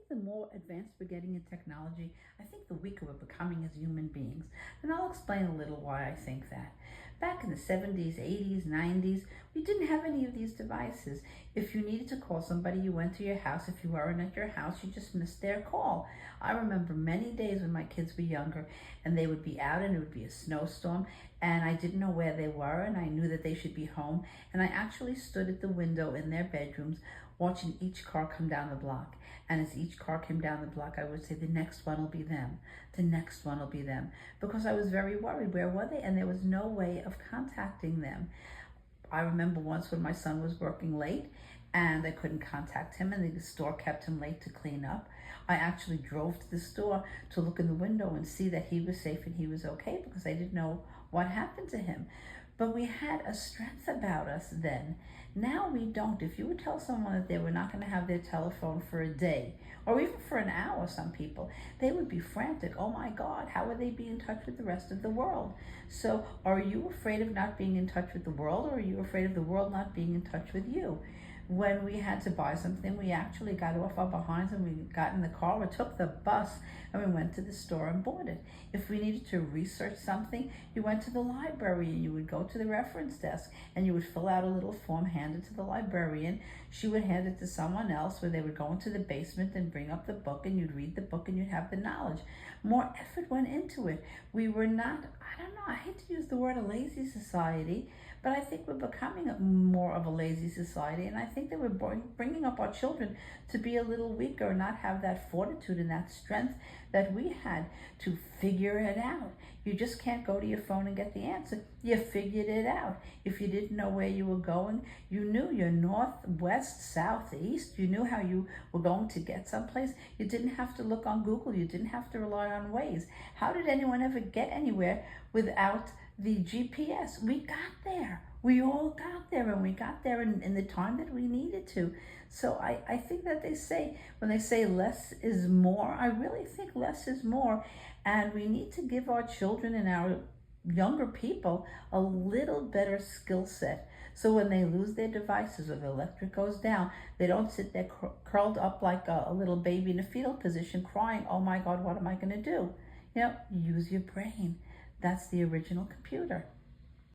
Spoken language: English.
think the more advanced we're getting in technology, I think the weaker we're becoming as human beings. And I'll explain a little why I think that. Back in the 70s, 80s, 90s, we didn't have any of these devices. If you needed to call somebody, you went to your house. If you weren't at your house, you just missed their call. I remember many days when my kids were younger and they would be out and it would be a snowstorm and I didn't know where they were and I knew that they should be home. And I actually stood at the window in their bedrooms watching each car come down the block. And as each car came down the block, I would say, the next one will be them. The next one will be them. Because I was very worried. Where were they? And there was no way of contacting them. I remember once when my son was working late and I couldn't contact him and the store kept him late to clean up. I actually drove to the store to look in the window and see that he was safe and he was okay because I didn't know what happened to him. But we had a strength about us then. Now we don't. If you would tell someone that they were not going to have their telephone for a day, or even for an hour, some people, they would be frantic. Oh my God, how would they be in touch with the rest of the world? So are you afraid of not being in touch with the world, or are you afraid of the world not being in touch with you? When we had to buy something, we actually got off our behinds and we got in the car or took the bus and we went to the store and bought it. If we needed to research something, you went to the library and you would go to the reference desk and you would fill out a little form, hand it to the librarian. She would hand it to someone else where they would go into the basement and bring up the book and you'd read the book and you'd have the knowledge. More effort went into it. We were not, I don't know, I hate to use the word a lazy society, but I think we're becoming more of a lazy society, and I think that we're bringing up our children to be a little weaker and not have that fortitude and that strength that we had to figure it out. You just can't go to your phone and get the answer. You figured it out. If you didn't know where you were going, you knew your north, west, south, east. You knew how you were going to get someplace. You didn't have to look on Google. You didn't have to rely on Waze. How did anyone ever get anywhere without the GPS? We got there. We all got there, and we got there in the time that we needed to. So I think that when they say less is more, I really think less is more. And we need to give our children and our younger people a little better skill set. So when they lose their devices or the electric goes down, they don't sit there curled up like a little baby in a fetal position crying, oh my God, what am I going to do? Use your brain. That's the original computer.